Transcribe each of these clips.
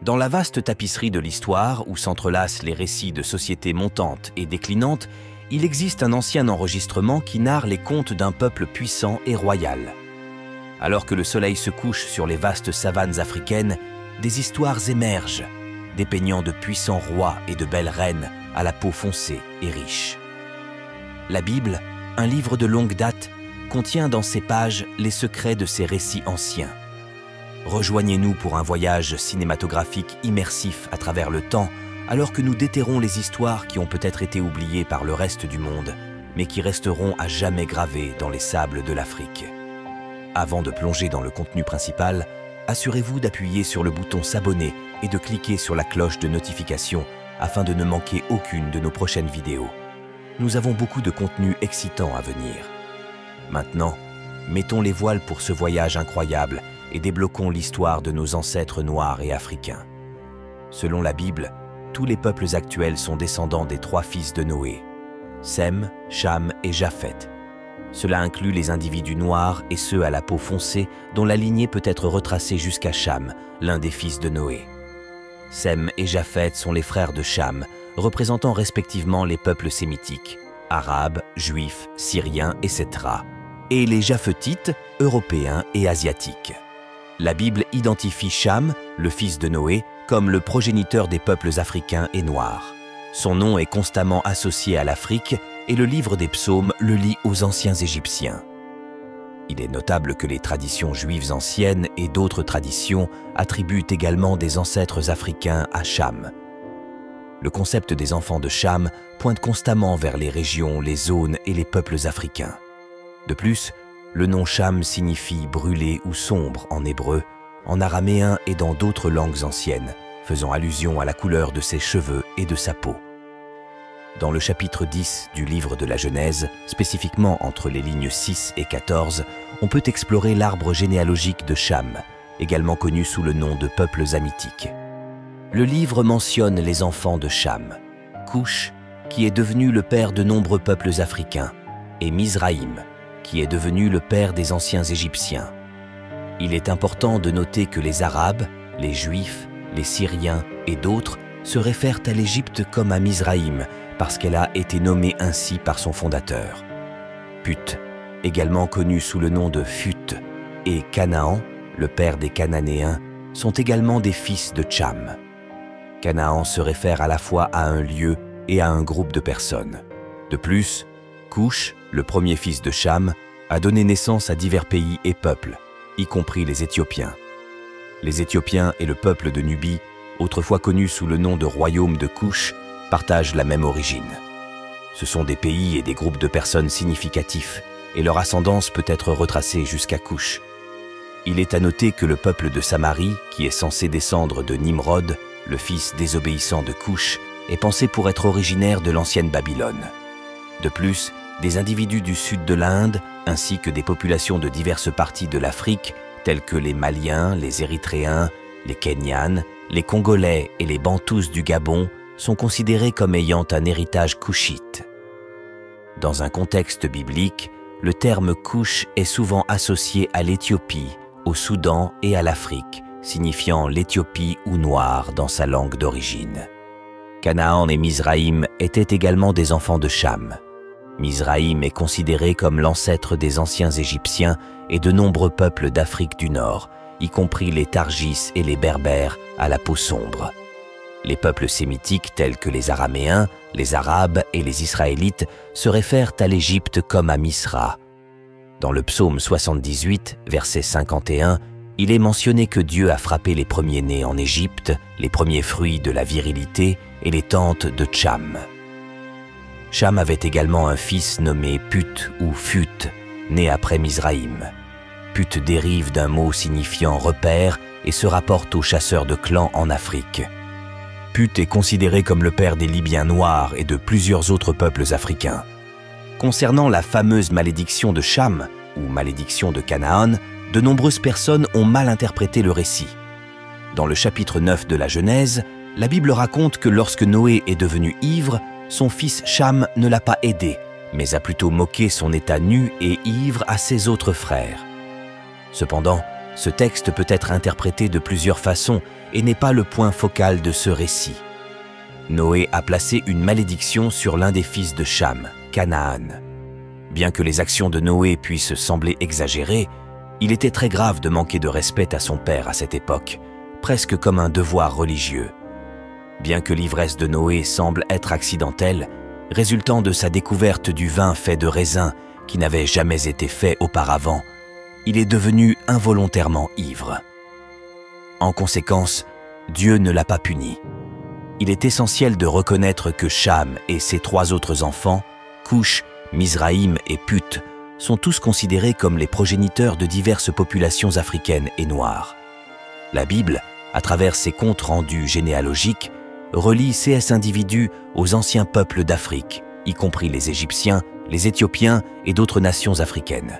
Dans la vaste tapisserie de l'histoire, où s'entrelacent les récits de sociétés montantes et déclinantes, il existe un ancien enregistrement qui narre les contes d'un peuple puissant et royal. Alors que le soleil se couche sur les vastes savanes africaines, des histoires émergent, dépeignant de puissants rois et de belles reines à la peau foncée et riche. La Bible, un livre de longue date, contient dans ses pages les secrets de ces récits anciens. Rejoignez-nous pour un voyage cinématographique immersif à travers le temps, alors que nous déterrons les histoires qui ont peut-être été oubliées par le reste du monde, mais qui resteront à jamais gravées dans les sables de l'Afrique. Avant de plonger dans le contenu principal, assurez-vous d'appuyer sur le bouton s'abonner et de cliquer sur la cloche de notification afin de ne manquer aucune de nos prochaines vidéos. Nous avons beaucoup de contenu excitant à venir. Maintenant, mettons les voiles pour ce voyage incroyable et débloquons l'histoire de nos ancêtres noirs et africains. Selon la Bible, tous les peuples actuels sont descendants des 3 fils de Noé, Sem, Cham et Japheth. Cela inclut les individus noirs et ceux à la peau foncée dont la lignée peut être retracée jusqu'à Cham, l'un des fils de Noé. Sem et Japheth sont les frères de Cham, représentant respectivement les peuples sémitiques, arabes, juifs, syriens, etc., et les Japhethites, européens et asiatiques. La Bible identifie Cham, le fils de Noé, comme le progéniteur des peuples africains et noirs. Son nom est constamment associé à l'Afrique et le livre des psaumes le lie aux anciens Égyptiens. Il est notable que les traditions juives anciennes et d'autres traditions attribuent également des ancêtres africains à Cham. Le concept des enfants de Cham pointe constamment vers les régions, les zones et les peuples africains. De plus, le nom Cham signifie « brûlé » ou « sombre » en hébreu, en araméen et dans d'autres langues anciennes, faisant allusion à la couleur de ses cheveux et de sa peau. Dans le chapitre 10 du livre de la Genèse, spécifiquement entre les lignes 6 et 14, on peut explorer l'arbre généalogique de Cham, également connu sous le nom de peuples hamitiques. Le livre mentionne les enfants de Cham, Cush, qui est devenu le père de nombreux peuples africains, et Mizraïm, qui est devenu le père des anciens Égyptiens. Il est important de noter que les Arabes, les Juifs, les Syriens et d'autres se réfèrent à l'Égypte comme à Mizraïm parce qu'elle a été nommée ainsi par son fondateur. Put, également connu sous le nom de Phut, et Canaan, le père des Cananéens, sont également des fils de Cham. Canaan se réfère à la fois à un lieu et à un groupe de personnes. De plus, Cush, le premier fils de Cham, a donné naissance à divers pays et peuples, y compris les Éthiopiens. Les Éthiopiens et le peuple de Nubie, autrefois connus sous le nom de royaume de Cush, partagent la même origine. Ce sont des pays et des groupes de personnes significatifs, et leur ascendance peut être retracée jusqu'à Cush. Il est à noter que le peuple de Samarie, qui est censé descendre de Nimrod, le fils désobéissant de Cush, est pensé pour être originaire de l'ancienne Babylone. De plus, des individus du sud de l'Inde, ainsi que des populations de diverses parties de l'Afrique, telles que les Maliens, les Érythréens, les Kenyans, les Congolais et les Bantous du Gabon, sont considérés comme ayant un héritage couchite. Dans un contexte biblique, le terme Cush est souvent associé à l'Éthiopie, au Soudan et à l'Afrique, signifiant l'Éthiopie ou noir dans sa langue d'origine. Canaan et Mizraïm étaient également des enfants de Cham. Mizraïm est considéré comme l'ancêtre des anciens Égyptiens et de nombreux peuples d'Afrique du Nord, y compris les Targis et les Berbères à la peau sombre. Les peuples sémitiques tels que les Araméens, les Arabes et les Israélites se réfèrent à l'Égypte comme à Misra. Dans le psaume 78, verset 51, il est mentionné que Dieu a frappé les premiers-nés en Égypte, les premiers fruits de la virilité et les tentes de Cham. Cham avait également un fils nommé Put ou Phut, né après Mizraïm. Put dérive d'un mot signifiant repère et se rapporte aux chasseurs de clans en Afrique. Put est considéré comme le père des Libyens noirs et de plusieurs autres peuples africains. Concernant la fameuse malédiction de Cham, ou malédiction de Canaan, de nombreuses personnes ont mal interprété le récit. Dans le chapitre 9 de la Genèse, la Bible raconte que lorsque Noé est devenu ivre, son fils Cham ne l'a pas aidé, mais a plutôt moqué son état nu et ivre à ses autres frères. Cependant, Ce texte peut être interprété de plusieurs façons et n'est pas le point focal de ce récit. Noé a placé une malédiction sur l'un des fils de Cham, Canaan. Bien que les actions de Noé puissent sembler exagérées, il était très grave de manquer de respect à son père à cette époque, presque comme un devoir religieux. Bien que l'ivresse de Noé semble être accidentelle, résultant de sa découverte du vin fait de raisin qui n'avait jamais été fait auparavant, il est devenu involontairement ivre. En conséquence, Dieu ne l'a pas puni. Il est essentiel de reconnaître que Cham et ses 3 autres enfants, Cush, Mizraïm et Put, sont tous considérés comme les progéniteurs de diverses populations africaines et noires. La Bible, à travers ses comptes rendus généalogiques, relie ces individus aux anciens peuples d'Afrique, y compris les Égyptiens, les Éthiopiens et d'autres nations africaines.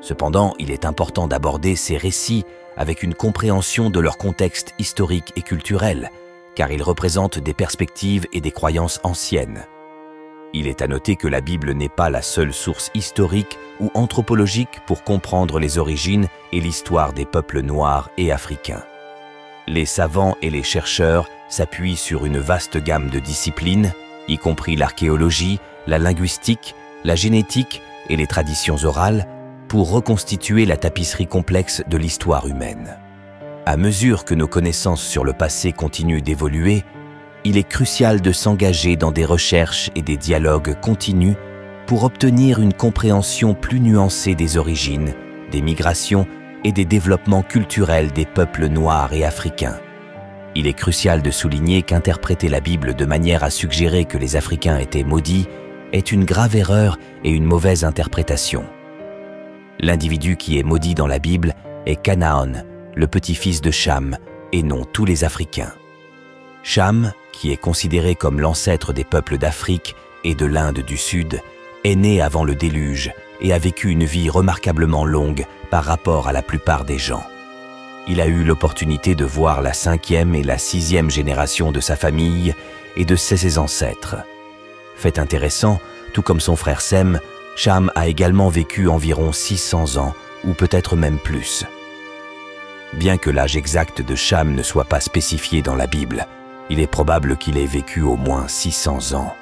Cependant, il est important d'aborder ces récits avec une compréhension de leur contexte historique et culturel, car ils représentent des perspectives et des croyances anciennes. Il est à noter que la Bible n'est pas la seule source historique ou anthropologique pour comprendre les origines et l'histoire des peuples noirs et africains. Les savants et les chercheurs s'appuient sur une vaste gamme de disciplines, y compris l'archéologie, la linguistique, la génétique et les traditions orales, pour reconstituer la tapisserie complexe de l'histoire humaine. À mesure que nos connaissances sur le passé continuent d'évoluer, il est crucial de s'engager dans des recherches et des dialogues continus pour obtenir une compréhension plus nuancée des origines, des migrations et des développements culturels des peuples noirs et africains. Il est crucial de souligner qu'interpréter la Bible de manière à suggérer que les Africains étaient maudits est une grave erreur et une mauvaise interprétation. L'individu qui est maudit dans la Bible est Canaan, le petit-fils de Cham, et non tous les Africains. Cham, qui est considéré comme l'ancêtre des peuples d'Afrique et de l'Inde du Sud, est né avant le déluge et a vécu une vie remarquablement longue par rapport à la plupart des gens. Il a eu l'opportunité de voir la 5e et la 6e génération de sa famille et de ses ancêtres. Fait intéressant, tout comme son frère Sem, Cham a également vécu environ 600 ans, ou peut-être même plus. Bien que l'âge exact de Cham ne soit pas spécifié dans la Bible, il est probable qu'il ait vécu au moins 600 ans.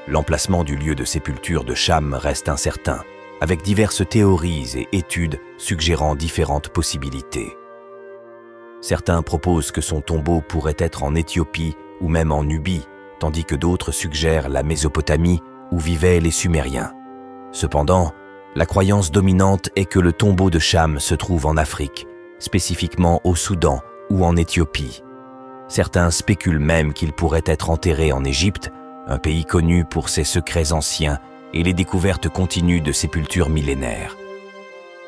L'emplacement du lieu de sépulture de Cham reste incertain, avec diverses théories et études suggérant différentes possibilités. Certains proposent que son tombeau pourrait être en Éthiopie ou même en Nubie, tandis que d'autres suggèrent la Mésopotamie où vivaient les Sumériens. Cependant, la croyance dominante est que le tombeau de Cham se trouve en Afrique, spécifiquement au Soudan ou en Éthiopie. Certains spéculent même qu'il pourrait être enterré en Égypte, un pays connu pour ses secrets anciens et les découvertes continues de sépultures millénaires.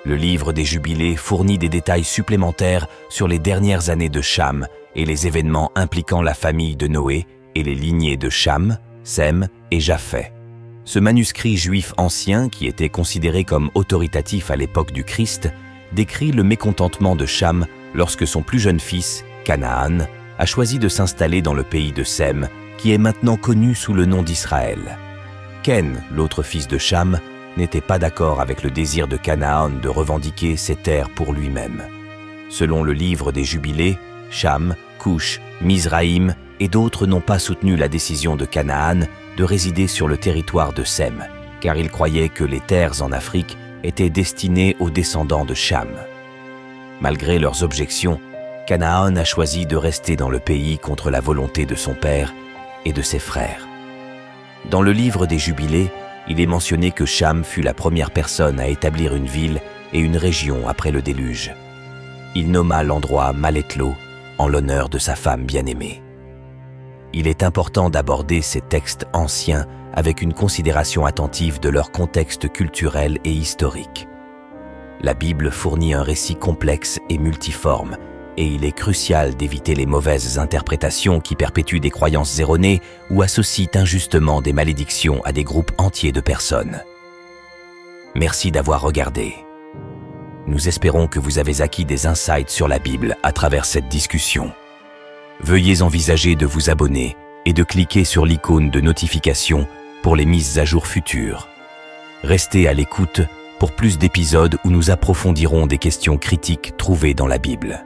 Le livre des Jubilés fournit des détails supplémentaires sur les dernières années de Cham et les événements impliquant la famille de Noé et les lignées de Cham, Sem et Japhet. Ce manuscrit juif ancien, qui était considéré comme autoritatif à l'époque du Christ, décrit le mécontentement de Cham lorsque son plus jeune fils, Canaan, a choisi de s'installer dans le pays de Sem, qui est maintenant connu sous le nom d'Israël. Ken, l'autre fils de Cham, n'était pas d'accord avec le désir de Canaan de revendiquer ses terres pour lui-même. Selon le livre des Jubilés, Cham, Cush, Mizraïm et d'autres n'ont pas soutenu la décision de Canaan de résider sur le territoire de Sem, car ils croyaient que les terres en Afrique étaient destinées aux descendants de Cham. Malgré leurs objections, Canaan a choisi de rester dans le pays contre la volonté de son père et de ses frères. Dans le livre des Jubilés, il est mentionné que Cham fut la première personne à établir une ville et une région après le déluge. Il nomma l'endroit Maletlo en l'honneur de sa femme bien-aimée. Il est important d'aborder ces textes anciens avec une considération attentive de leur contexte culturel et historique. La Bible fournit un récit complexe et multiforme, et il est crucial d'éviter les mauvaises interprétations qui perpétuent des croyances erronées ou associent injustement des malédictions à des groupes entiers de personnes. Merci d'avoir regardé. Nous espérons que vous avez acquis des insights sur la Bible à travers cette discussion. Veuillez envisager de vous abonner et de cliquer sur l'icône de notification pour les mises à jour futures. Restez à l'écoute pour plus d'épisodes où nous approfondirons des questions critiques trouvées dans la Bible.